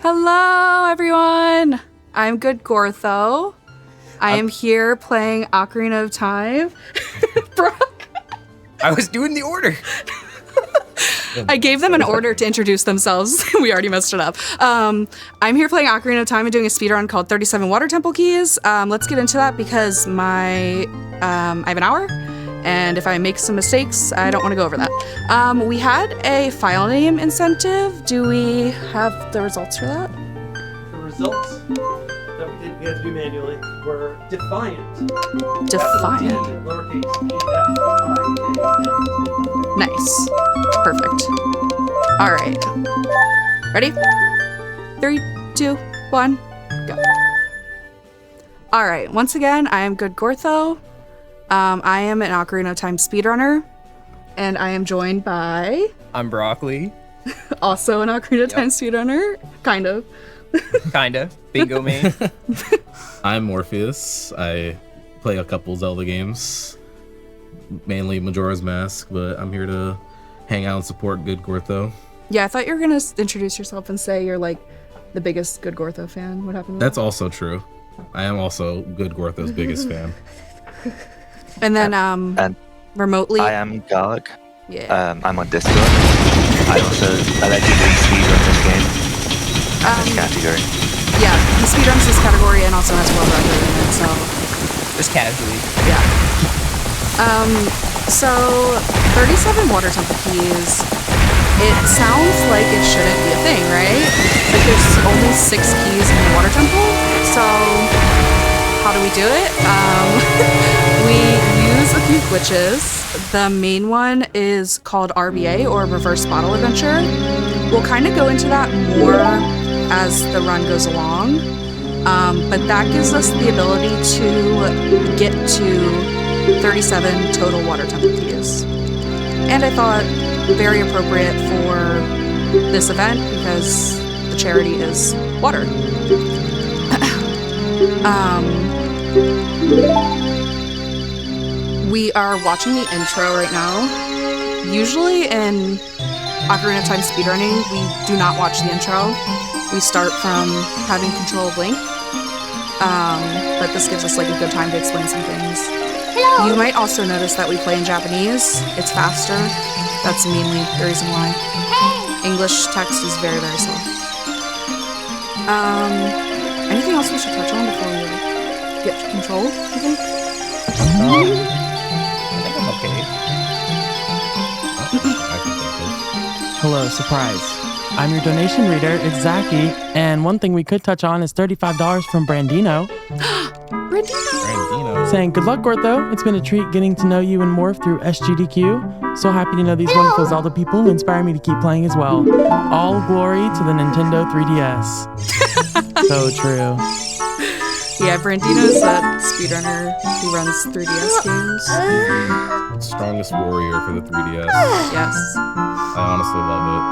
Hello, everyone. I'm Good Gortho. I am here playing Ocarina of Time. Brock. I was doing the order. I gave them an order to introduce themselves. We already messed it up. I'm here playing Ocarina of Time and doing a speedrun called 37 Water Temple Keys. Let's get into that because I have an hour. And if I make some mistakes, I don't want to go over that. We had a file name incentive. Do we have the results for that? The results that we had to do manually were Defiant. Defiant. Lowercase E-F-I-A-N. Nice. Perfect. All right. Ready? 3, 2, 1, go. All right. Once again, I am Good Gortho. I am an Ocarina of Time speedrunner, and I am joined by... I'm Broccoli. Also an Ocarina of Time speedrunner. Kind of. Kinda. Bingo man. I'm Morpheus. I play a couple Zelda games, mainly Majora's Mask, but I'm here to hang out and support Good Gortho. Yeah, I thought you were going to introduce yourself and say you're like the biggest Good Gortho fan. What happened? That's also true. I am also Good Gortho's biggest fan. And then and remotely... I am Garg. Yeah. I'm on Discord. I also allegedly speedrun this game in this category. Yeah, he speedruns this category and also has a world record in it, so... Just casually. Yeah. So, 37 Water Temple Keys, it sounds like it shouldn't be a thing, right? Like there's only 6 keys in the Water Temple, so... How do we do it? We use a few glitches. The main one is called RBA, or Reverse Bottle Adventure. We'll kind of go into that more as the run goes along, but that gives us the ability to get to 37 total Water Temple Keys. And I thought very appropriate for this event because the charity is water. We are watching the intro right now. Usually in Ocarina of Time speedrunning, we do not watch the intro. We start from having control of Link. But this gives us like a good time to explain some things. Hello. You might also notice that we play in Japanese. It's faster. That's mainly the reason why. Hey. English text is very, very slow. Anything else we should touch on before we get control, you think? I think I'm okay. Hello, surprise. I'm your donation reader, it's Zachy, and one thing we could touch on is $35 from Brandino. Brandino. Saying, good luck, Gortho. It's been a treat getting to know you and Morph through SGDQ. So happy to know these wonderful Zelda people who inspire me to keep playing as well. All glory to the Nintendo 3DS. So true. Yeah, Brandino's that speedrunner who runs 3DS games. Strongest warrior for the 3DS. Yes. I honestly love it.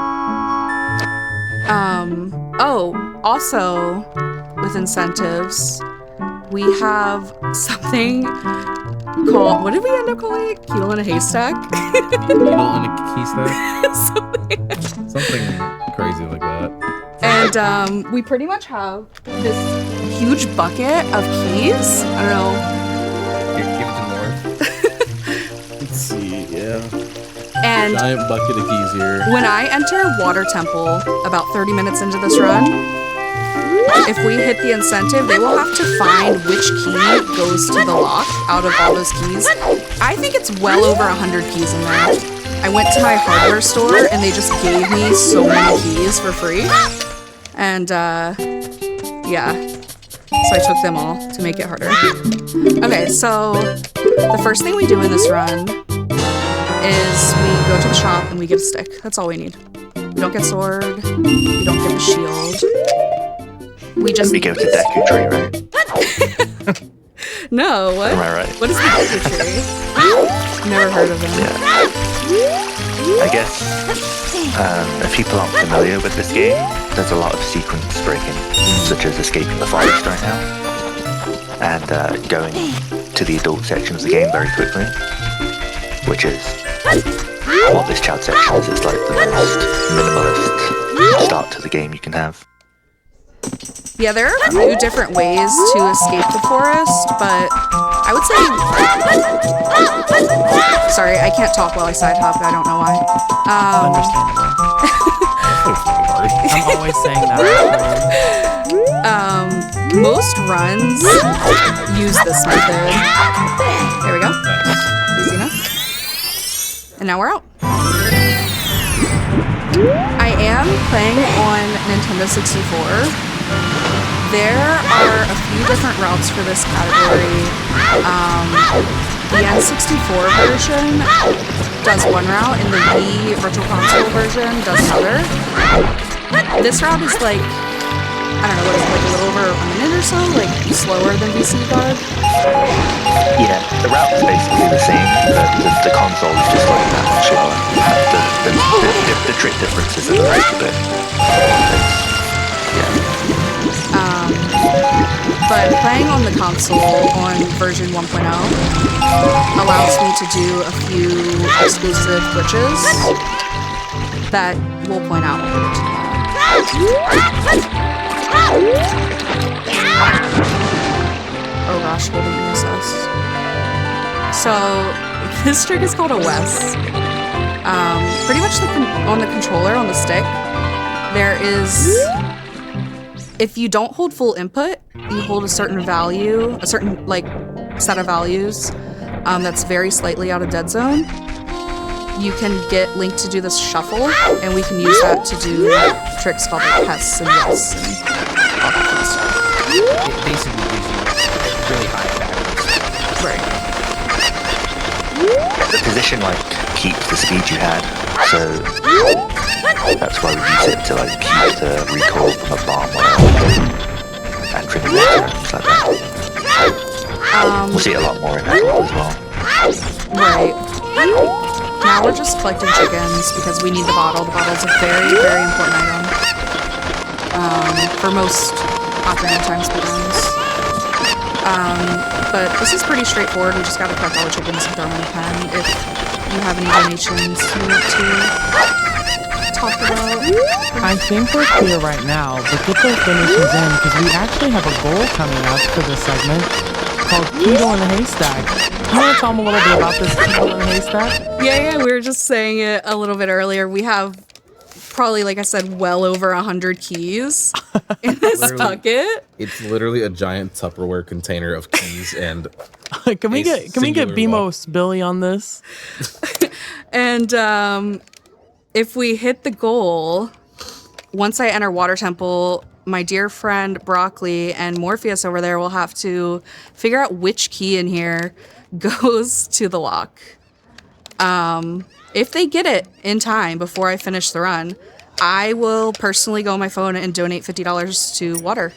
Also, with incentives, we have something called, what did we end up calling it? Needle in a haystack? Needle in a haystack? Something crazy like that. And we pretty much have this huge bucket of keys. I don't know. Give it to Morph. Let's see, yeah. And Giant bucket of keys here. when I enter Water Temple about 30 minutes into this run, if we hit the incentive, they will have to find which key goes to the lock out of all those keys. I think it's well over 100 keys in there. I went to my hardware store and they just gave me so many keys for free. And yeah, so I took them all to make it harder. Okay, so the first thing we do in this run is we go to the shop and we get a stick. That's all we need. We don't get sword, we don't get the shield. We go to Deku Tree, right? No, what? Am I right? What is the Deku Tree? Never heard of them. Yeah. I guess if people aren't familiar with this game, there's a lot of sequence breaking, such as escaping the forest right now, and going to the adult section of the game very quickly, which is what this child section is. It's like the most minimalist start to the game you can have. Yeah, there are a few different ways to escape the forest, but I would say... Sorry, I can't talk while I side hop. I don't know why. Understandable. I'm always saying that. Most runs use this method. There we go. Easy enough. And now we're out. I am playing on Nintendo 64. There are a few different routes for this category. The N64 version does one route, and the Wii Virtual Console version does another. This route is like, I don't know, what is it, like a little over a minute or so? Like, slower than VC Bug? Yeah, the route is basically the same, but the console is just like that much slower. The trick differences are the rate of it. But playing on the console on version 1.0 allows me to do a few exclusive glitches that we'll point out when we get to Oh gosh, holding USS. So this trick is called a Wes. Pretty much on the controller, on the stick, there is... If you don't hold full input, you hold a certain value, a certain like set of values that's very slightly out of dead zone. You can get Link to do this shuffle, and we can use that to do tricks called like pests and yes and all that kind of stuff. It basically gives you really high backwards. The position like keeps the speed you had, so that's why we use it to like keep the recoil from a bomb and trim the water and things like that. We'll see it a lot more in that as well. Right. Now we're just collecting chickens because we need the bottle. The bottle's a very, very important item for most Ocarina of Time speedruns. But this is pretty straightforward. We just gotta collect all the chickens and throw them in a pen. If you have any donations you want to talk about. I think we're clear right now, but get those donations in because we actually have a goal coming up for this segment called Keto in a Haystack. You want to tell them a little bit about this Keto in a Haystack? Yeah, we were just saying it a little bit earlier. We have probably, like I said, well over 100 keys in this bucket. It's literally a giant Tupperware container of keys and Can we get BMOS Billy on this? And if we hit the goal, once I enter Water Temple, my dear friend Broccoli and Morpheus over there will have to figure out which key in here goes to the lock. If they get it in time before I finish the run, I will personally go on my phone and donate $50 to water.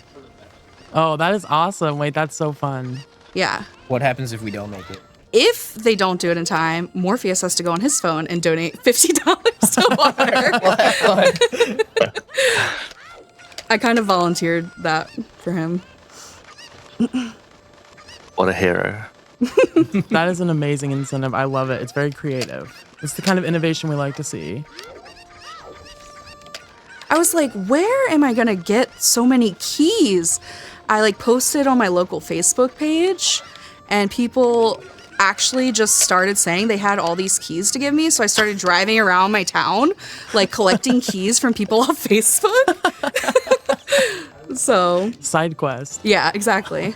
Oh, that is awesome. Wait, that's so fun. Yeah. What happens if we don't make it? If they don't do it in time, Morpheus has to go on his phone and donate $50 to water. I kind of volunteered that for him. What a hero. That is an amazing incentive. I love it. It's very creative. It's the kind of innovation we like to see. I was like, where am I going to get so many keys? I like posted on my local Facebook page and people actually just started saying they had all these keys to give me. So I started driving around my town, like collecting keys from people off Facebook. So Side quest. yeah, exactly.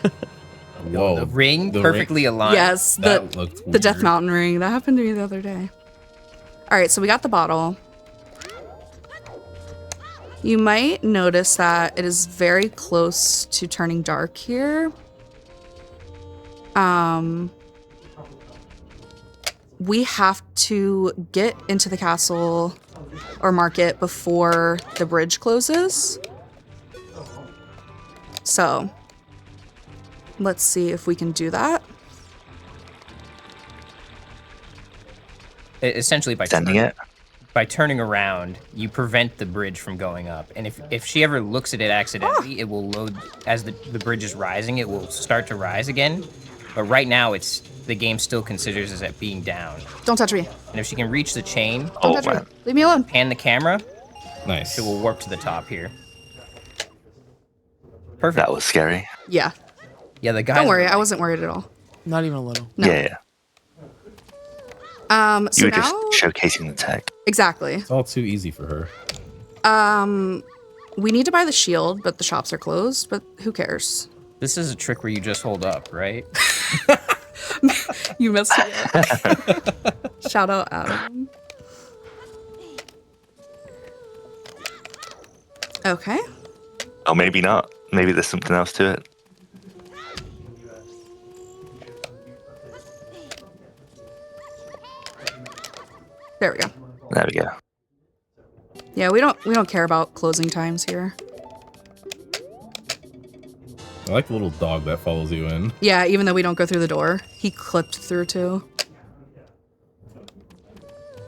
whoa, The ring the perfectly aligned. Yes, That looked the Death weird. Mountain ring. That happened to me the other day. All right, so we got the bottle. You might notice that it is very close to turning dark here. We have to get into the castle or market before the bridge closes. So let's see if we can do that. Essentially, by Sending it. turning around, you prevent the bridge from going up. And if she ever looks at it accidentally, it will load as the bridge is rising. It will start to rise again. But right now, the game still considers it as being down. Don't touch me. And if she can reach the chain, Don't touch me. man. Leave me alone. pan the camera, Nice. it will warp to the top here. Perfect. That was scary. Yeah. Yeah, the guy. Don't worry, I wasn't worried at all. Not even a little. No. Yeah. So You were now, just showcasing the tech. exactly. It's all too easy for her. We need to buy the shield, but the shops are closed. But who cares? This is a trick where you just hold up, right? You messed it up. Shout out Adam. Okay. Oh, maybe not. Maybe there's something else to it. There we go. There we go. Yeah, we don't care about closing times here. I like the little dog that follows you in. Yeah, even though we don't go through the door, he clipped through too.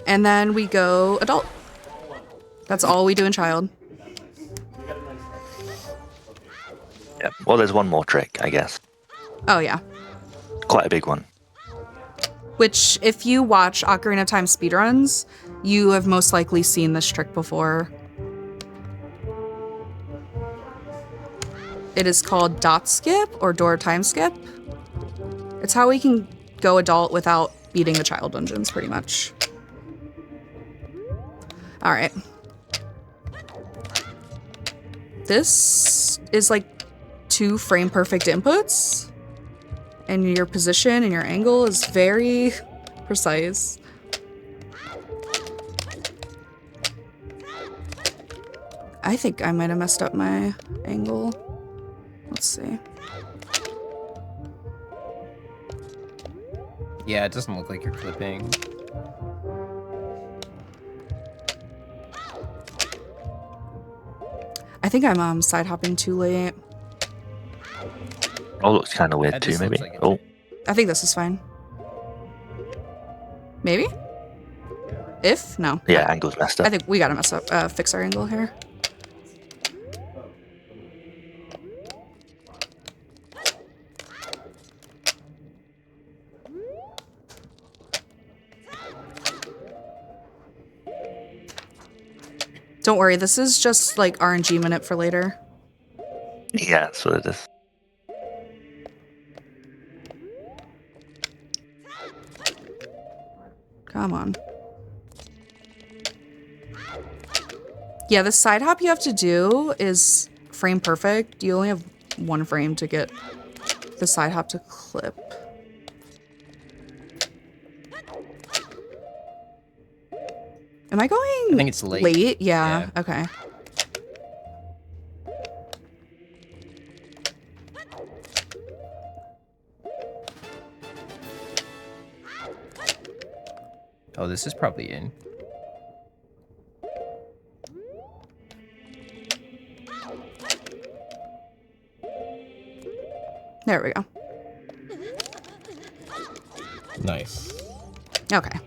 And then we go adult. That's all we do in child. Yeah. Well, there's one more trick, I guess. Oh yeah. Quite a big one. Which, if you watch Ocarina of Time speedruns, you have most likely seen this trick before. It is called dot skip or door time skip. It's how we can go adult without beating the child dungeons, pretty much. All right. This is like 2 frame perfect inputs. And your position and your angle is very precise. I think I might have messed up my angle. Let's see. Yeah, it doesn't look like you're clipping. I think I'm side hopping too late. Oh, looks kind of weird That too, just maybe. looks like it. Oh, I think this is fine. Maybe? If? No. yeah, angle's messed up. I think we gotta mess up, fix our angle here. Don't worry, this is just like RNG minute for later. Yeah, that's what it is. Come on. Yeah, the side hop you have to do is frame perfect. You only have 1 frame to get the side hop to clip. Am I going I think it's late. Late? Yeah. Yeah. Okay. Oh, this is probably in. There we go. Nice. Okay.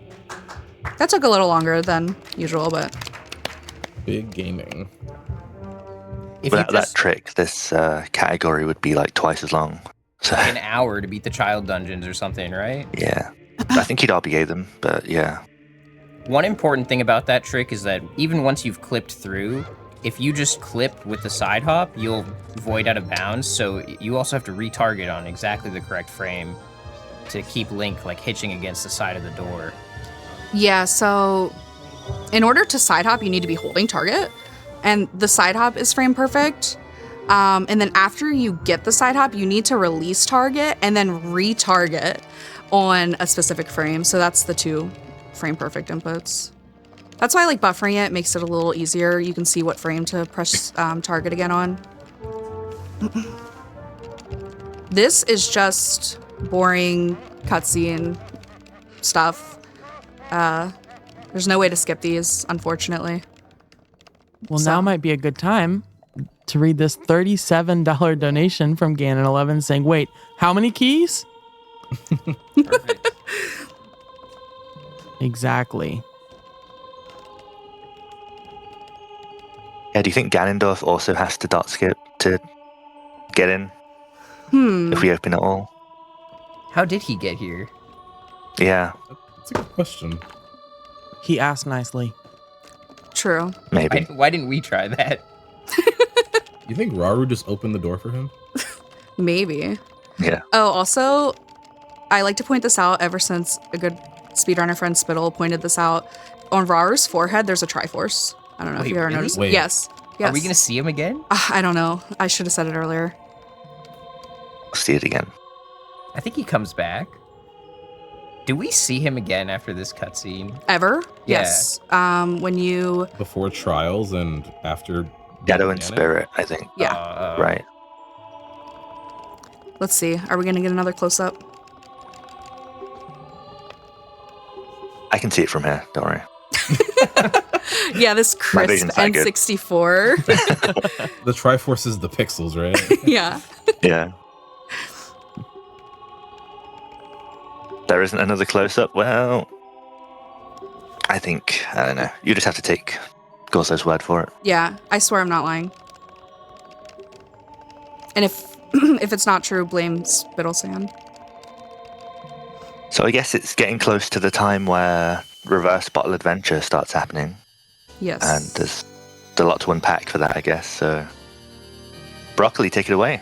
That took a little longer than usual, but Big gaming. If you Without just that trick, this category would be like twice as long. So, an hour to beat the child dungeons or something, right? yeah. I think you'd RBA them, but yeah. One important thing about that trick is that even once you've clipped through, if you just clip with the side hop, you'll void out of bounds, so you also have to retarget on exactly the correct frame to keep Link like hitching against the side of the door. yeah, so in order to side hop, you need to be holding target, and the side hop is frame perfect. And then after you get the side hop, you need to release target and then retarget on a specific frame. So that's the 2 frame perfect inputs. That's why I like buffering it. It makes it a little easier. You can see what frame to press target again on. This is just boring cutscene stuff. There's no way to skip these, unfortunately. Well, So- now might be a good time to read this $37 donation from Ganon11 saying, wait, how many keys? Perfect. Exactly. Yeah, do you think Ganondorf also has to dot skip to get in? If we open it all? How did he get here? Yeah, That's a good question. He asked nicely. True. maybe. Why didn't we try that? You think Raru just opened the door for him? Maybe. Yeah. Oh, also, I like to point this out ever since a good speedrunner friend Spittle pointed this out. On Raru's forehead, there's a Triforce. I don't know if Wait, you ever really? noticed. Wait. Yes. Yes. Are we gonna see him again? I don't know. I should have said it earlier. See it again. I think he comes back. Do we see him again after this cutscene? Ever? Yeah. Yes. When you... Before trials and after. Shadow and Ganon? Spirit, I think. Yeah. Right. Let's see. Are we going to get another close-up? I can see it from here. Don't worry. Yeah, this My crisp vision's not good. N64. The Triforce is the pixels, right? Yeah. Yeah. There isn't another close-up. Well, I don't know. You just have to take Gorzo's word for it. Yeah, I swear I'm not lying. And if if it's not true, blame Spittle-san. So I guess it's getting close to the time where reverse bottle adventure starts happening. Yes. And there's a lot to unpack for that, I guess. So, Broccoli, take it away.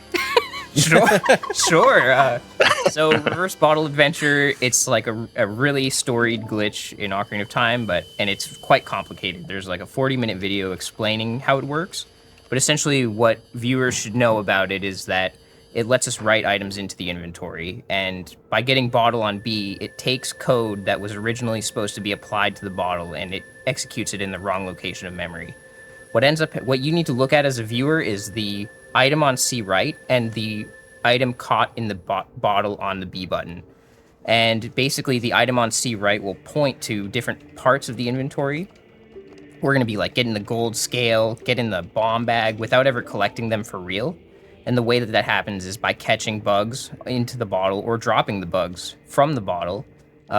Sure. Sure. So Reverse Bottle Adventure, it's like a really storied glitch in Ocarina of Time, and it's quite complicated. There's like a 40-minute video explaining how it works. But essentially what viewers should know about it is that it lets us write items into the inventory. And by getting bottle on B, it takes code that was originally supposed to be applied to the bottle and it executes it in the wrong location of memory. What you need to look at as a viewer is the item on C right and the item caught in the bottle on the B button. And basically the item on C right will point to different parts of the inventory. We're going to be like getting the gold scale, getting the bomb bag without ever collecting them for real. And the way that happens is by catching bugs into the bottle or dropping the bugs from the bottle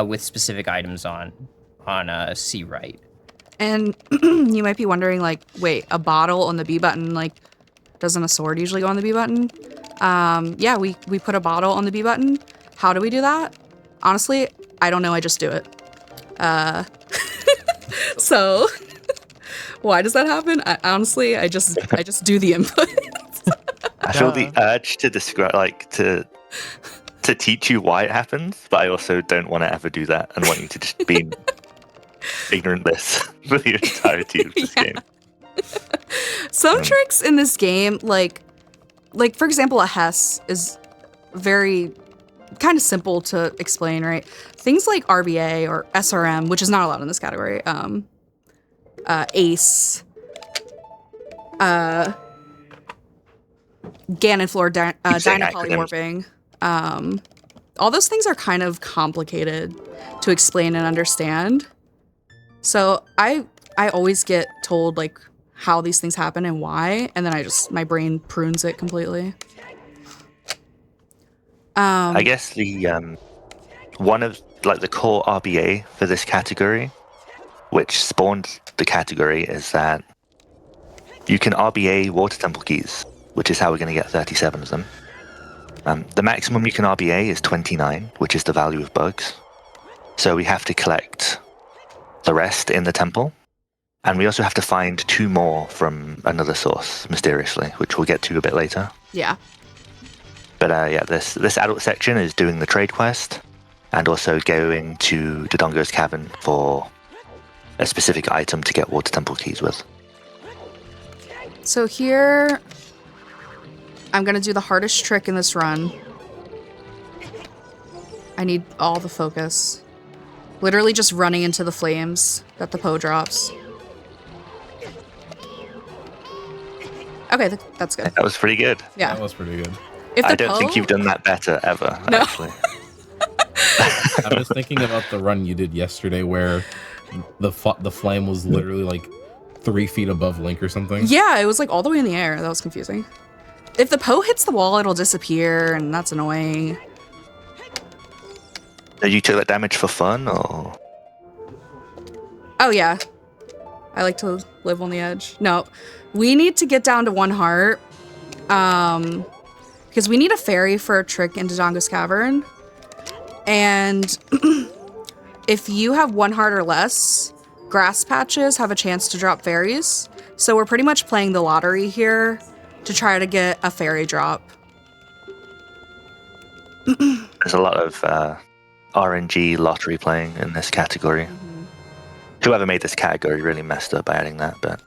with specific items on C right. And you might be wondering, like, wait, a bottle on the B button, like, doesn't a sword usually go on the B button? Yeah, we put a bottle on the B button. How do we do that? Honestly, I don't know. I just do it. So, why does that happen? I just do the input. I feel the urge to describe, like, to teach you why it happens, but I also don't want to ever do that and want you to just be ignorant bliss for the entirety of this game. Some tricks in this game, like for example, a Hess is very kind of simple to explain, right? Things like RBA or SRM, which is not allowed in this category, Ace, Ganon floor, Dynapoly warping. All those things are kind of complicated to explain and understand. So I always get told like how these things happen and why, and then my brain prunes it completely. I guess the one of like the core RBA for this category, which spawned the category, is that you can RBA water temple keys, which is how we're going to get 37 of them. The maximum you can RBA is 29, which is the value of bugs. So we have to collect the rest in the temple. And we also have to find 2 more from another source, mysteriously, which we'll get to a bit later. Yeah. But yeah, this adult section is doing the trade quest and also going to Dodongo's Cavern for a specific item to get water temple keys with. So here, I'm going to do the hardest trick in this run. I need all the focus. Literally just running into the flames that the Poe drops. Okay, that's good. That was pretty good. Yeah. That was pretty good. If the I don't Poe, think you've done that better ever, No. actually. I'm just thinking about the run you did yesterday where the flame was literally like 3 feet above Link or something. Yeah, it was like all the way in the air. That was confusing. If the Poe hits the wall, it'll disappear, and that's annoying. Did you took that damage for fun, or? Oh, yeah. I like to live on the edge. No, we need to get down to 1 heart. Because we need a fairy for a trick into Dodongo's Cavern. And if you have 1 heart or less, grass patches have a chance to drop fairies. So we're pretty much playing the lottery here. to try to get a fairy drop. There's a lot of RNG lottery playing in this category. Whoever made this category really messed up by adding that, but...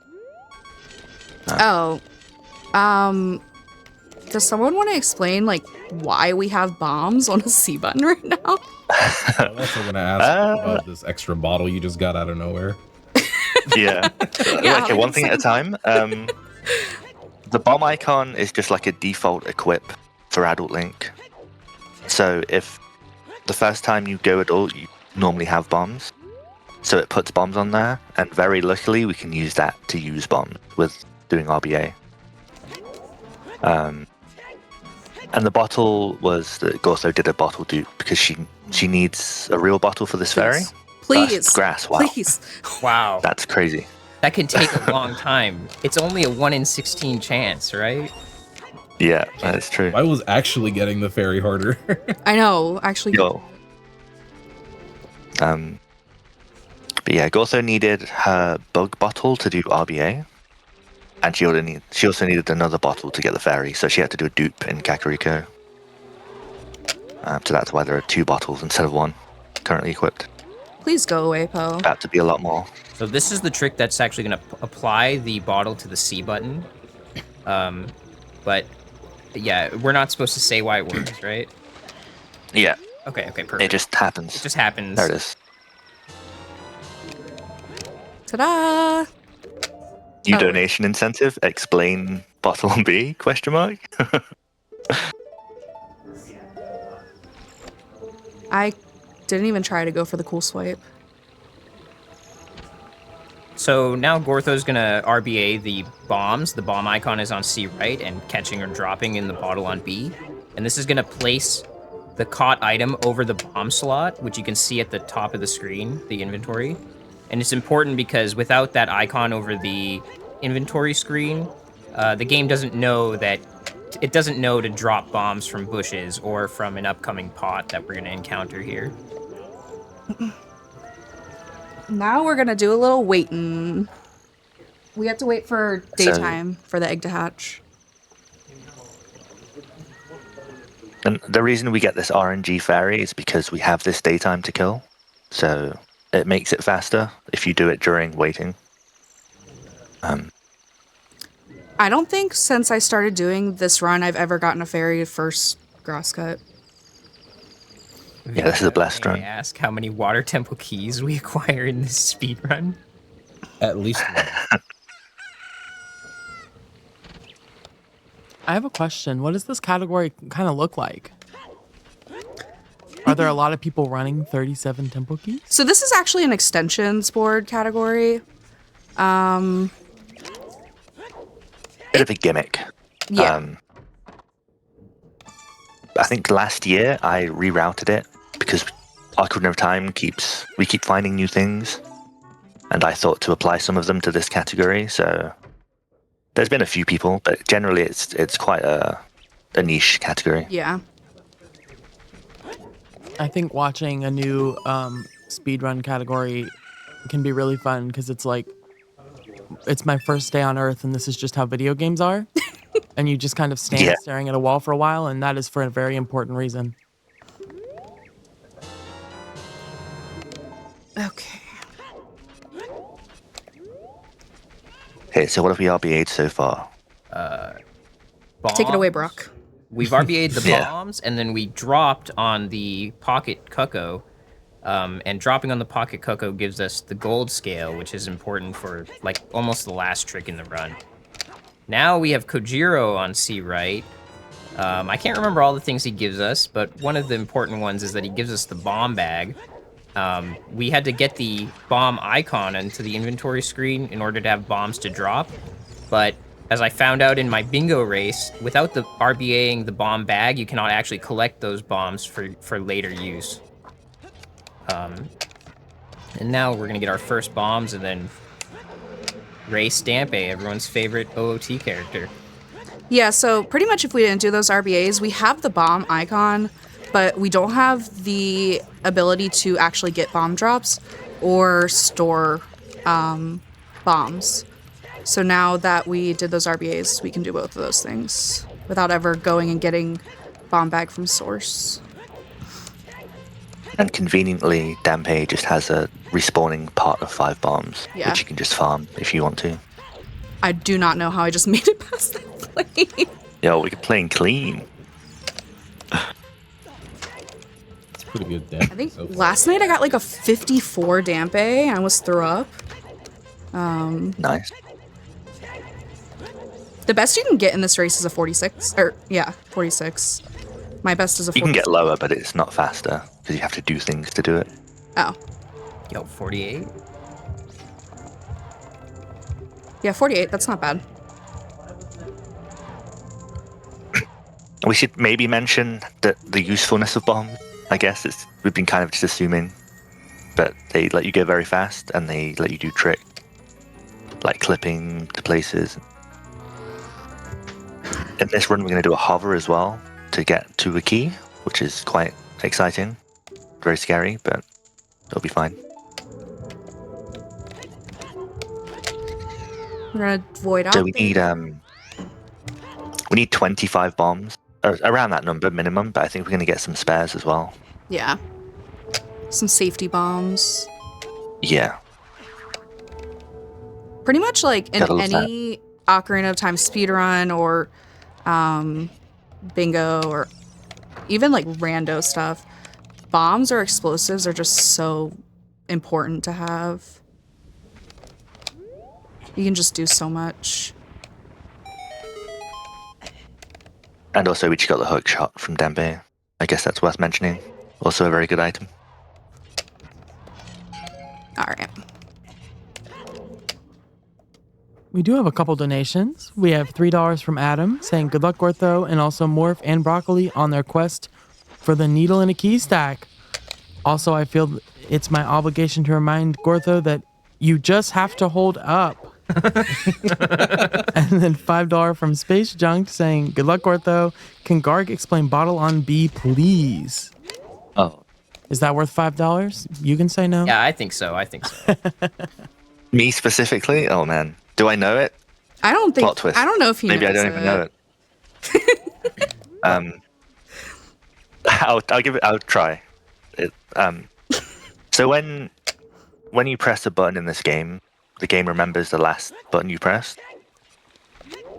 Does someone want to explain, like, why we have bombs on a C button right now? I'm also gonna ask about this extra bottle you just got out of nowhere. Yeah. Yeah, Okay, one thing at a time. The bomb icon is just like a default equip for Adult Link. So if the first time you go adult, you normally have bombs. So it puts bombs on there, and very luckily we can use that to use bombs with doing RBA. And the bottle was that Gortho did a bottle dupe because she needs a real bottle for this fairy. Please. Grass, wow. Please. Wow. That's crazy. That can take a long time. It's only a 1 in 16 chance, right? Yeah, that's true. I was actually getting the fairy harder. I know, actually. Yo. But yeah, Gortho needed her bug bottle to do RBA. And she also needed another bottle to get the fairy, so she had to do a dupe in Kakariko. So that's why there are 2 bottles instead of 1 currently equipped. Please go away, Poe. About to be a lot more. So this is the trick that's actually going to apply the bottle to the C button. But yeah, we're not supposed to say why it works, right? Yeah, Okay, perfect. it just happens. It just happens. There it is. Ta-da! New Oh. donation incentive. Explain bottle B? Question mark. I didn't even try to go for the cool swipe. So now Gortho's gonna RBA the bombs. The bomb icon is on C right, and catching or dropping in the bottle on B. And this is gonna place the caught item over the bomb slot, which you can see at the top of the screen, the inventory. And it's important because without that icon over the inventory screen, the game doesn't know that it doesn't know to drop bombs from bushes or from an upcoming pot that we're gonna encounter here. Now we're gonna do a little waiting. We have to wait for daytime for the egg to hatch. And the reason we get this RNG fairy is because we have this daytime to kill. So it makes it faster if you do it during waiting. I don't think since I started doing this run, I've ever gotten a fairy first grass cut. Yeah, this is a blessed May I run. ask how many water temple keys we acquire in this speed run? At least one. I have a question. What does this category kind of look like? Are there a lot of people running 37 temple keys? So this is actually an extensions board category. Bit of a gimmick. Yeah. I think last year I rerouted it because Ocarina of Time we keep finding new things, and I thought to apply some of them to this category. So there's been a few people, but generally it's quite a niche category. Yeah. I think watching a new speedrun category can be really fun because it's like, it's my first day on Earth and this is just how video games are. And you just kind of stand staring at a wall for a while, and that is for a very important reason. Okay. Okay, so what have we RBA'd so far? Take it away, Bombs. Brock. We've RBA'd the Yeah. bombs, and then we dropped on the pocket cuckoo. And dropping on the pocket cuckoo gives us the gold scale, which is important for like almost the last trick in the run. Now we have Kojiro on C right. I can't remember all the things he gives us, but one of the important ones is that he gives us the bomb bag. We had to get the bomb icon into the inventory screen in order to have bombs to drop, but as I found out in my bingo race, without the RBAing the bomb bag, you cannot actually collect those bombs for later use. And now we're gonna get our first bombs, and then Ray Stampe, everyone's favorite OOT character. Yeah, so pretty much if we didn't do those RBAs, we have the bomb icon, but we don't have the ability to actually get bomb drops or store bombs. So now that we did those RBAs, we can do both of those things without ever going and getting bomb bag from source. And conveniently, Dampe just has a respawning pot of 5 bombs, Yeah. which you can just farm if you want to. I do not know how I just made it past that plane. Yo, we're playing clean. It's pretty good. I think last night I got like a 54 Dampe. I almost threw up. Nice. The best you can get in this race is a 46. Or, yeah, 46. My best is a 46. You can get lower, but it's not faster, because you have to do things to do it. Oh. Yo, 48? Yeah, 48. That's not bad. We should maybe mention that the usefulness of bombs. I guess we've been kind of just assuming, but they let you go very fast, and they let you do trick, like clipping to places. In this run, we're going to do a hover as well to get to a key, which is quite exciting. Very scary, but it'll be fine. We're gonna void out. So we need 25 bombs, or around that number minimum, but I think we're going to get some spares as well. Yeah. Some safety bombs. Yeah. Pretty much like in Gotta love any Ocarina of Time speedrun or bingo or even like rando stuff, bombs or explosives are just so important to have. You can just do so much. And also we just got the hook shot from Dambe. I guess that's worth mentioning. Also a very good item. All right. We do have a couple donations. We have $3 from Adam saying good luck Gortho and also Morph and Broccoli on their quest for the needle in a key stack. Also, I feel it's my obligation to remind Gortho that you just have to hold up. And then $5 from Space Junk saying good luck Gortho. Can Garg explain bottle on B, please? Oh. Is that worth $5? You can say no. Yeah, I think so. Me specifically? Oh man. Do I know it? I don't think. Plot twist. I don't know if he Maybe knows I don't even know it. I'll give it. I'll try. So when you press a button in this game, the game remembers the last button you pressed,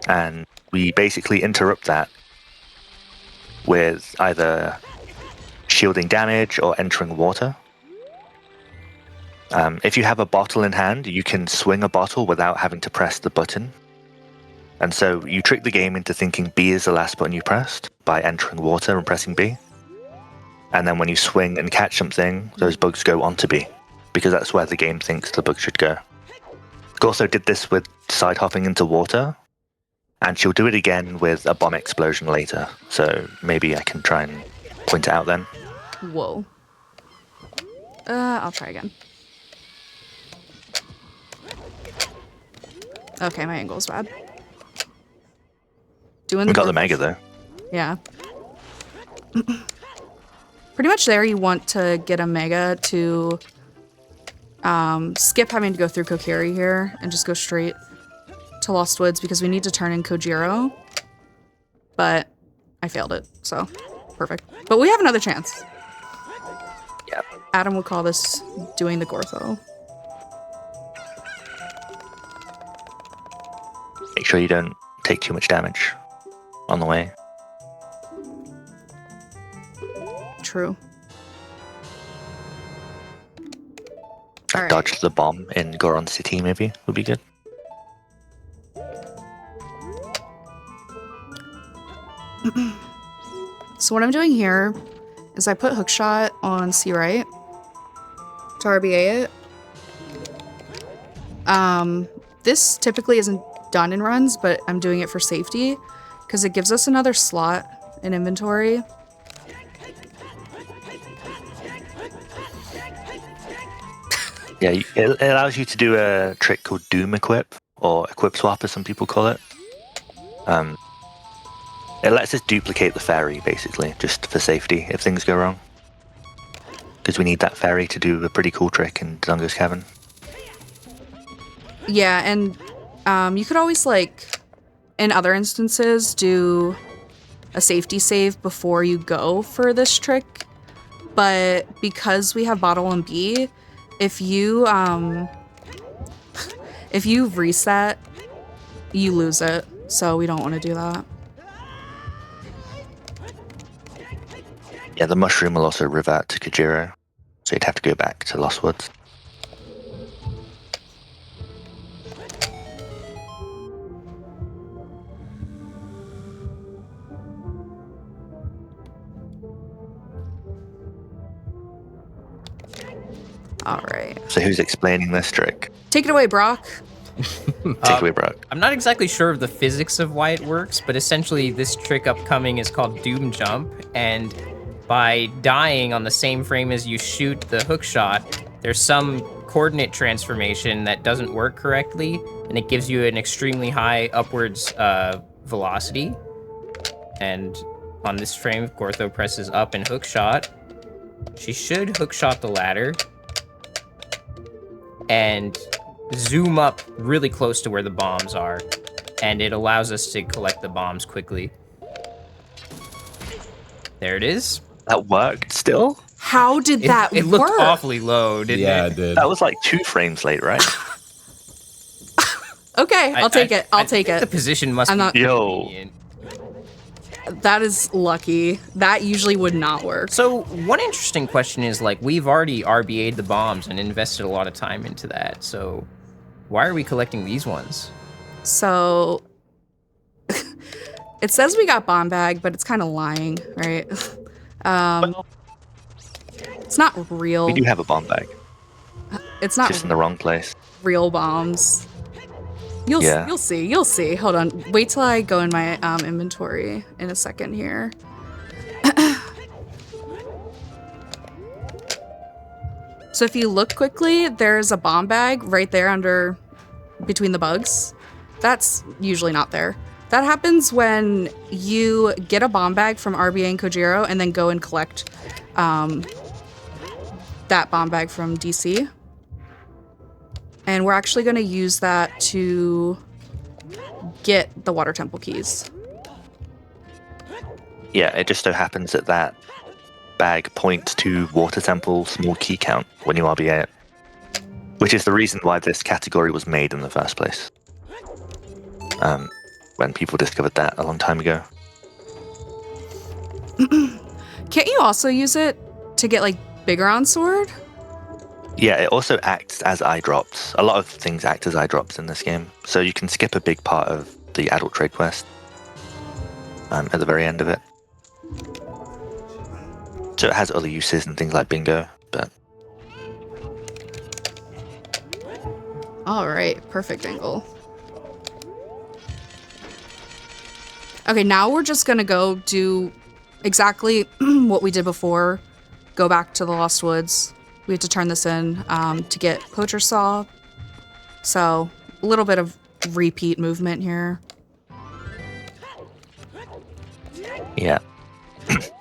and we basically interrupt that with either shielding damage or entering water. If you have a bottle in hand, you can swing a bottle without having to press the button. And so you trick the game into thinking B is the last button you pressed by entering water and pressing B. And then when you swing and catch something, those bugs go onto B, because that's where the game thinks the bug should go. Gortho did this with side hopping into water, and she'll do it again with a bomb explosion later. So maybe I can try and point it out then. Whoa. I'll try again. Okay, my angle's bad. Doing We got the mega though. Yeah. Pretty much there you want to get a mega to skip having to go through Kokiri here and just go straight to Lost Woods because we need to turn in Kojiro. But I failed it, so perfect. But we have another chance. Yep. Adam would call this doing the Gortho. Make sure you don't take too much damage on the way. True. All right. Dodge the bomb in Goron City maybe would be good. So what I'm doing here is I put hookshot on C right to RBA it. This typically isn't done in runs, but I'm doing it for safety because it gives us another slot in inventory. Yeah, it allows you to do a trick called Doom Equip, or Equip Swap as some people call it. It lets us duplicate the fairy, basically, just for safety if things go wrong. Because we need that fairy to do a pretty cool trick in Dungo's Cavern. Yeah, and You could always, like, in other instances, do a safety save before you go for this trick. But because we have Bottle and B, if you reset, you lose it. So we don't want to do that. Yeah, the mushroom will also revert to Kajiro, so you'd have to go back to Lost Woods. All right. So who's explaining this trick? Take it away, Brock. Take away, Brock. I'm not exactly sure of the physics of why it works, but essentially this trick upcoming is called Doom Jump, and by dying on the same frame as you shoot the hook shot, there's some coordinate transformation that doesn't work correctly, and it gives you an extremely high upwards velocity. And on this frame, if Gortho presses up and hook shot, she should hook shot the ladder and zoom up really close to where the bombs are, and it allows us to collect the bombs quickly. There it is. That worked still? How did that It work? looked awfully low, didn't Yeah, it? it did. That was like 2 frames late, right? Okay, I'll take it. I'll take The it. position must I'm be not- Yo. convenient. That is lucky. That usually would not work. So one interesting question is, like, we've already RBA'd the bombs and invested a lot of time into that, so why are we collecting these ones? So it says we got bomb bag, but it's kind of lying, right? It's not real. We do have a bomb bag, It's not just in the wrong place. real bombs. You'll Yeah. you'll see. Hold on. Wait till I go in my inventory in a second here. So if you look quickly, there's a bomb bag right there under between the bugs. That's usually not there. That happens when you get a bomb bag from RBA and Kojiro and then go and collect that bomb bag from DC. And we're actually going to use that to get the water temple keys. Yeah, it just so happens that that bag points to water temple small key count when you RBA it, which is the reason why this category was made in the first place. When people discovered that a long time ago. Can't you also use it to get like bigger on sword? Yeah, it also acts as eye drops. A lot of things act as eye drops in this game, so you can skip a big part of the adult trade quest at the very end of it. So it has other uses and things like bingo, but All right, perfect angle. Okay, now we're just gonna go do exactly what we did before. Go back to the Lost Woods. We have to turn this in to get Poacher Saw. So a little bit of repeat movement here. yeah.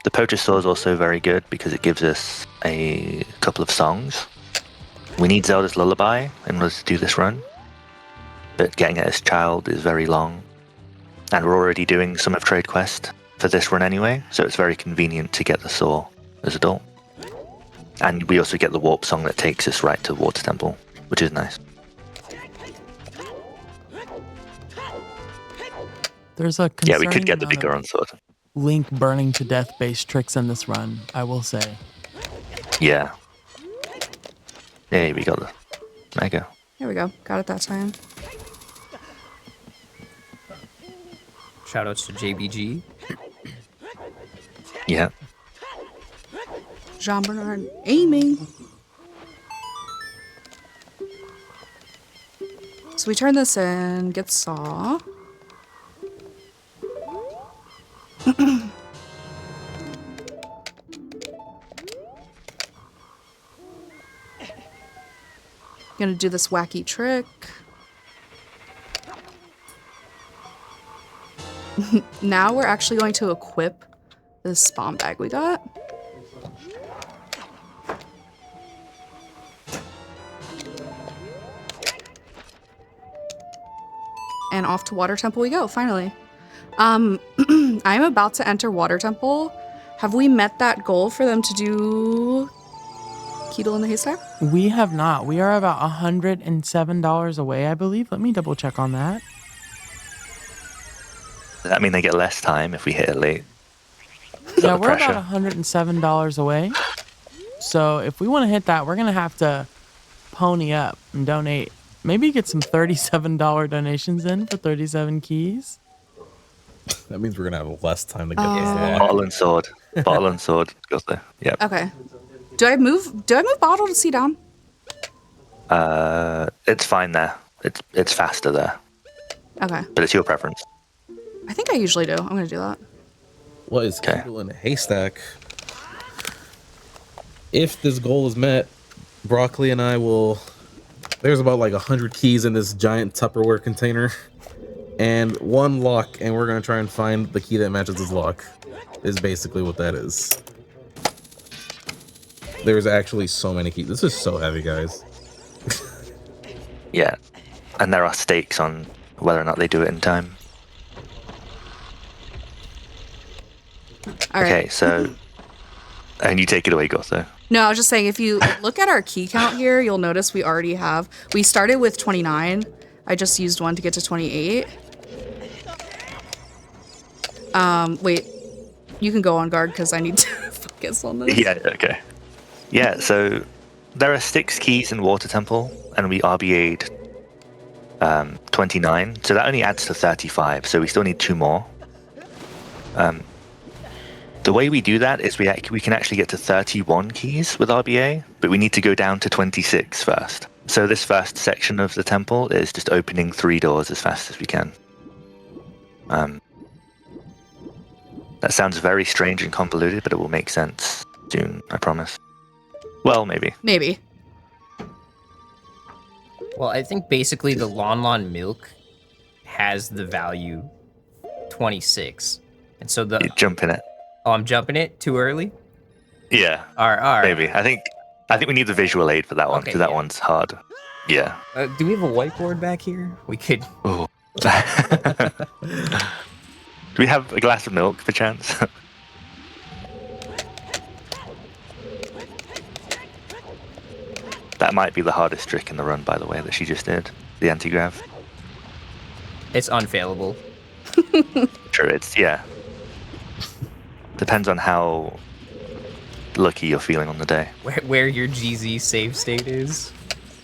The Poacher Saw is also very good because it gives us a couple of songs. We need Zelda's Lullaby in order to do this run, but getting it as child is very long. And we're already doing some of Trade Quest for this run anyway, so it's very convenient to get the saw as adult. And we also get the warp song that takes us right to Water Temple, which is nice. There's a Yeah, we could concerning get the amount bigger of on sword. Link burning to death based tricks in this run, I will say. Yeah. Yeah, we got the mega. There we go. Got it that time. Shoutouts to JBG. Yeah. Jean Bernard aiming. So we turn this in, get Saw. Gonna do this wacky trick. Now we're actually going to equip this bomb bag we got. And off to Water Temple we go, finally. I'm about to enter Water Temple. Have we met that goal for them to do Keedle in the Haystack? We have not. We are about $107 away, I believe. Let me double check on that. Does that mean they get less time if we hit it late? Yeah, the we're pressure? about $107 away. So if we want to hit that, we're going to have to pony up and donate. Maybe get some $37 donations in for 37 keys. That means we're gonna have less time to get this Bottle lock. and sword. Bottle and sword. Goes there. Yep. Okay. Do I move Bottle to see down? It's fine there. It's faster there, Okay. but it's your preference. I think I usually do. I'm gonna do that. What is Okay. Keedle in a haystack? If this goal is met, Broccoli and I will. There's about like 100 keys in this giant Tupperware container, and one lock, and we're gonna try and find the key that matches this lock. Is basically what that is. There's actually so many keys. This is so heavy, guys. Yeah, and there are stakes on whether or not they do it in time. All right. Okay, so and you take it away, Gotho. No, I was just saying, if you look at our key count here, you'll notice we started with 29. I just used one to get to 28. Wait, you can go on guard because I need to focus on this. Yeah. Okay. Yeah. So there are 6 keys in Water Temple, and we RBA'd 29. So that only adds to 35. So we still need 2 more. The way we do that is we can actually get to 31 keys with RBA, but we need to go down to 26 first. So this first section of the temple is just opening 3 doors as fast as we can. That sounds very strange and convoluted, but it will make sense soon, I promise. Well, maybe. Maybe. Well, I think basically the Lon milk has the value 26. And so the... You jump in it. Oh, I'm jumping it too early? Yeah, All right. maybe. I think we need the visual aid for that one, Okay, because that yeah. one's hard. Yeah. Do we have a whiteboard back here? We could... Oh. Do we have a glass of milk, perchance? That might be the hardest trick in the run, by the way, that she just did. The anti-grav. It's unfailable. Sure, yeah. Depends on how lucky you're feeling on the day. Where your GZ save state is.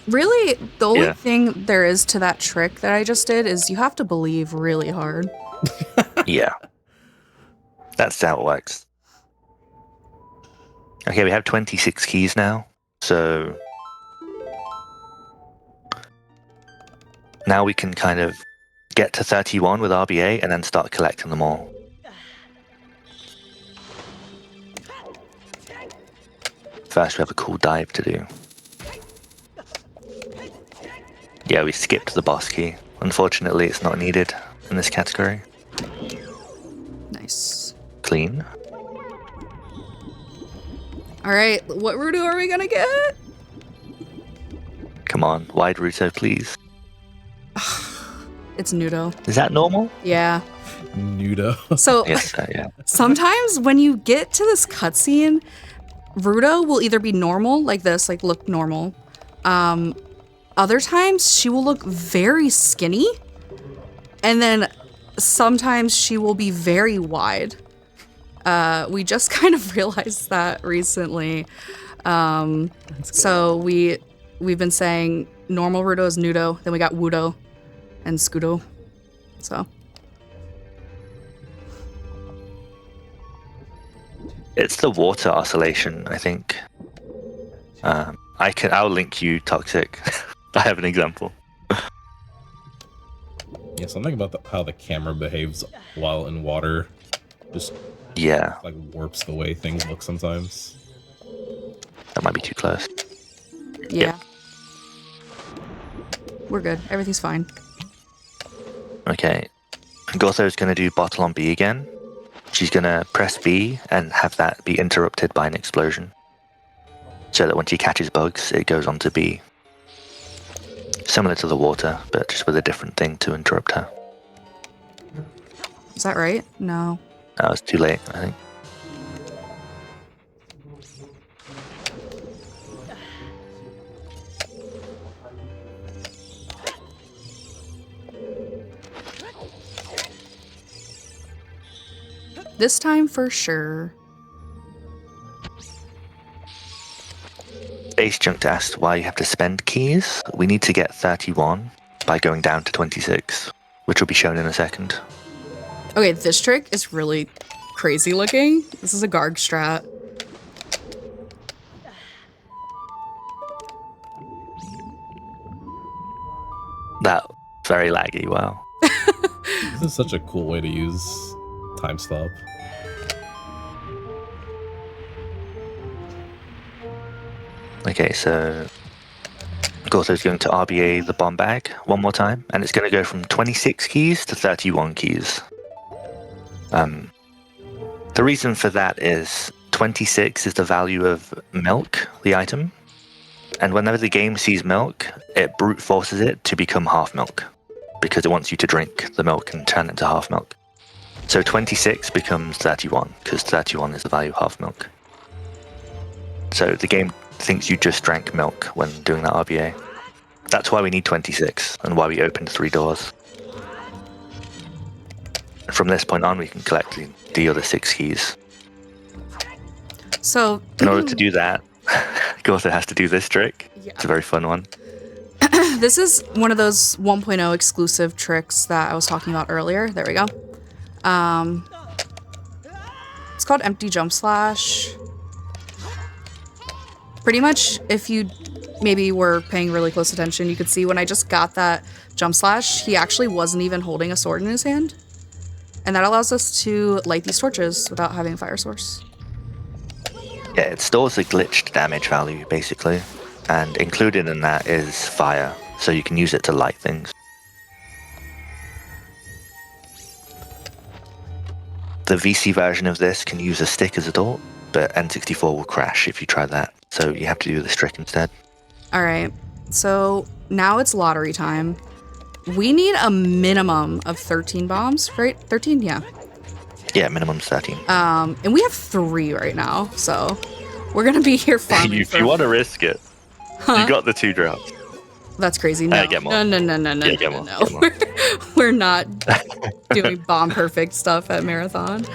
Really, the only Yeah. thing there is to that trick that I just did is you have to believe really hard. Yeah. That's how it works. Okay, we have 26 keys now, so now we can kind of get to 31 with RBA and then start collecting them all. First, we have a cool dive to do. Yeah, we skipped the boss key. Unfortunately, it's not needed in this category. Nice. Clean. All right, what Rudo are we gonna get? Come on, wide Ruto, please. It's Nudo. Is that normal? Yeah. Nudo. So Yes, yeah. sometimes when you get to this cutscene, Rudo will either be normal, like this, like look normal. Other times she will look very skinny. And then sometimes she will be very wide. We just kind of realized that recently. So we've been saying normal Rudo is Nudo, then we got Wudo and Scudo. So It's the water oscillation, I think. I'll link you Toxic. I have an example. Yeah, something about how the camera behaves while in water just Yeah, like warps the way things look sometimes. that might be too close. yeah. We're good. Everything's fine. Okay. Gotho's going to do bottle on B again. She's going to press B and have that be interrupted by an explosion. So that when she catches bugs, it goes on to B. Similar to the water, but just with a different thing to interrupt her. Is that right? No. That was too late, I think. This time for sure. Base Junk asked why you have to spend keys. We need to get 31 by going down to 26, which will be shown in a second. Okay, this trick is really crazy looking. This is a Garg strat. That very laggy, wow. This is such a cool way to use time stop. Okay, so Gortho's going to RBA the bomb bag one more time, and it's going to go from 26 keys to 31 keys. The reason for that is 26 is the value of milk, the item, and whenever the game sees milk, it brute forces it to become half milk, because it wants you to drink the milk and turn it to half milk. So 26 becomes 31, because 31 is the value of half milk. So the game thinks you just drank milk when doing that RBA. That's why we need 26, and why we opened 3 doors. From this point on, we can collect the other 6 keys. So In order to do that, Gortho has to do this trick. Yeah. It's a very fun one. this is one of those 1.0 exclusive tricks that I was talking about earlier. There we go. It's called Empty Jump Slash. Pretty much, if you maybe were paying really close attention, you could see when I just got that jump slash, he actually wasn't even holding a sword in his hand. And that allows us to light these torches without having a fire source. Yeah, it stores a glitched damage value, basically. And included in that is fire, so you can use it to light things. The VC version of this can use a stick as a door, but N64 will crash if you try that. So you have to do this trick instead. All right, so now it's lottery time. We need a minimum of 13 bombs, right? 13, yeah. Yeah, minimum's 13. And we have 3 right now, so we're gonna be here farming. If you want to risk it, you got the 2 drops. That's crazy. No, get more. no. Yeah, get more, No. get more. We're not doing bomb perfect stuff at Marathon.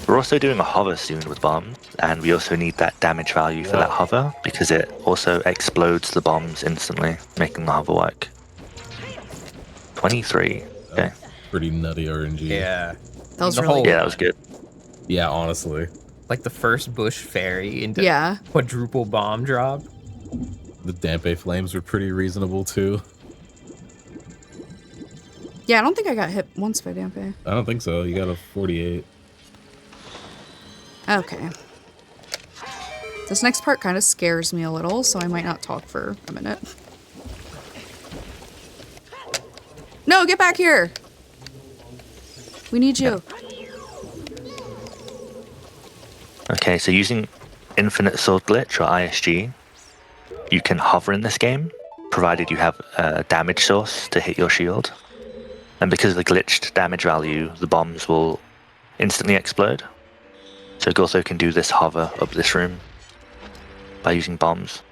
We're also doing a hover soon with bombs, and we also need that damage value for that hover, because it also explodes the bombs instantly, making the hover work. 23. Okay. Pretty nutty RNG. Yeah. That was The really whole- good. Yeah, that was good. Yeah, honestly. Like the first bush fairy into Yeah. quadruple bomb drop. The Dampe flames were pretty reasonable too. Yeah, I don't think I got hit once by Dampe. I don't think so. You got a 48. Okay. This next part kind of scares me a little, so I might not talk for a minute. No, get back here! We need you. Okay, so using Infinite Sword Glitch, or ISG, you can hover in this game, provided you have a damage source to hit your shield. And because of the glitched damage value, the bombs will instantly explode. So Gortho can do this hover up this room by using bombs.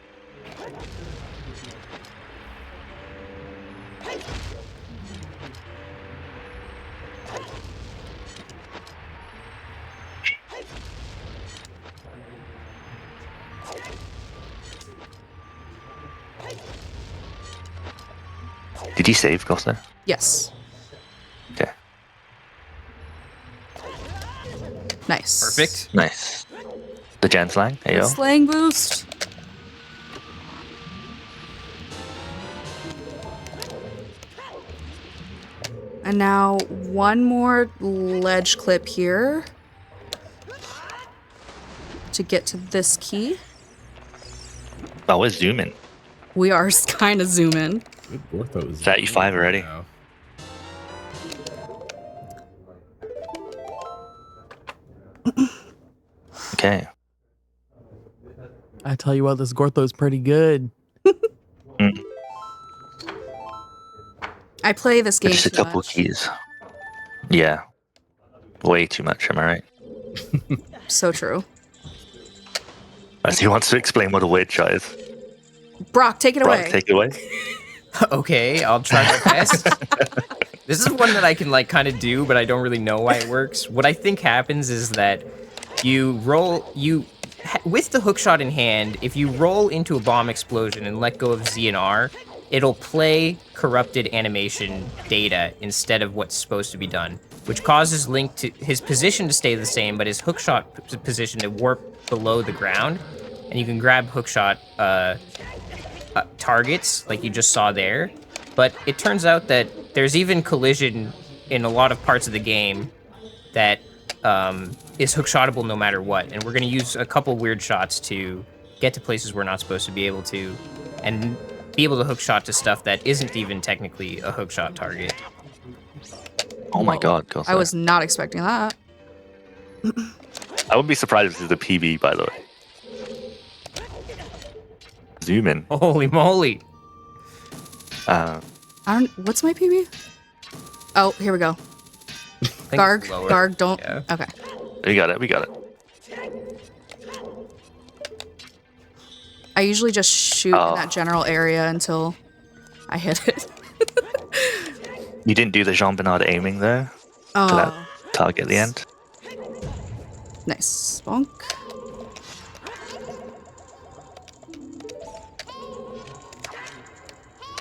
Did you save, Gortho? Yes. Okay. Nice. Perfect. Nice. The Gen Slang, there you go. Slang boost. And now one more ledge clip here to get to this key. Oh, we're zooming. We are kind of zooming. Good Gortho is that E5 already? now. Okay. I tell you what, this Gortho's pretty good. I play this game Just a too couple much. keys. Yeah. Way too much, am I right? So true. As he wants to explain what a weird shot is. Brock, take it Brock, away. take it away. Okay, I'll try my best. This is one that I can like kind of do, but I don't really know why it works. What I think happens is that with the hookshot in hand, if you roll into a bomb explosion and let go of Z and R, it'll play corrupted animation data instead of what's supposed to be done, which causes Link to his position to stay the same, but his hookshot position to warp below the ground. And you can grab hookshot targets like you just saw there. But it turns out that there's even collision in a lot of parts of the game that is hookshotable no matter what. And we're going to use a couple weird shots to get to places we're not supposed to be able to, and be able to hookshot to stuff that isn't even technically a hookshot target. Oh my god, Gotha. I was not expecting that. I wouldn't be surprised if this is a PB, by the way. Zoom in. Holy moly! What's my PB? Oh, here we go. I think Garg, it's lower. Garg, don't. Yeah. Okay. We got it, we got it. I usually just shoot in that general area until I hit it. You didn't do the Jean Bernard aiming there to that target at the end. Nice. Bonk.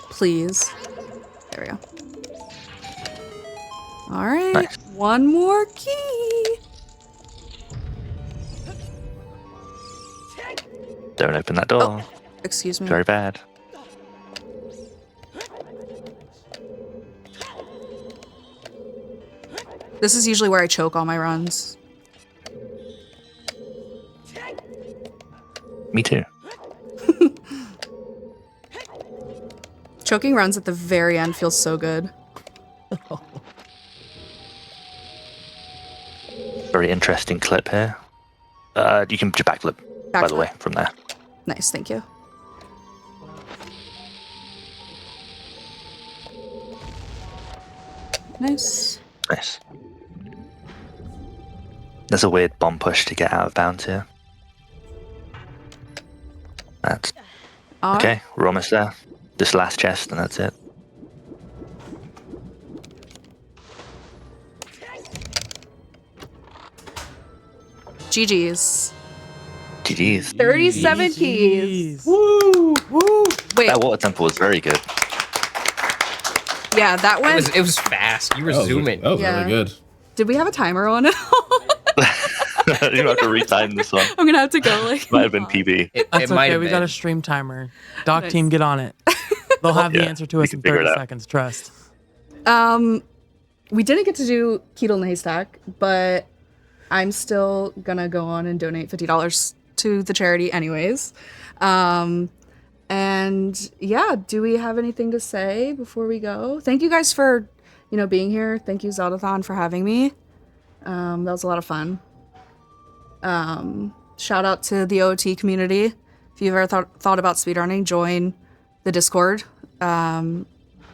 Please. There we go. All right. Nice. One more key. Don't open that door. Oh, excuse me. Very bad. This is usually where I choke all my runs. Me too. Choking runs at the very end feels so good. Very interesting clip here. You can backflip, by the Backflip. way, from there. Nice, thank you. Nice. Nice. There's a weird bomb push to get out of bounds here. That's All okay. right. We're almost there. This last chest, and that's it. GG's. GG's. 37 keys. Woo! Woo! Wait, That water temple was very good. yeah, that went. It was fast. You were zooming. That was Yeah. really good. Did we have a timer on it? You have to retime this one. I'm gonna have to go like. Might have been PB. That's might okay. have We got been. a stream timer. Doc Nice. team, get on it. They'll have the Yeah, answer to we us can in figure 30 it out. seconds. Trust. We didn't get to do Ketel and Haystack, but I'm still gonna go on and donate $50 to the charity anyways. And yeah, do we have anything to say before we go? Thank you guys for, being here. Thank you, Zeldathon, for having me. That was a lot of fun. Shout out to the OT community. If you've ever thought about speedrunning, join the Discord.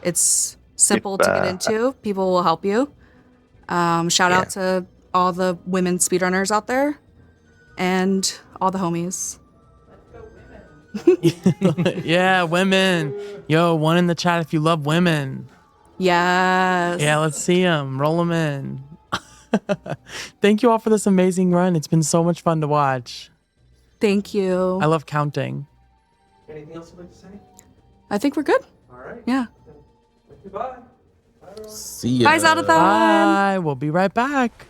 It's simple to get into. People will help you. Shout out to all the women speedrunners out there and all the homies. Yeah, women. Yo, one in the chat if you love women. Yes. Yeah, let's see them. Roll them in. Thank you all for this amazing run. It's been so much fun to watch. Thank you. I love counting. Anything else you'd like to say? I think we're good. All right. Yeah. Goodbye. Bye, everyone. See ya. Bye, Zeldathon. Bye. We'll be right back.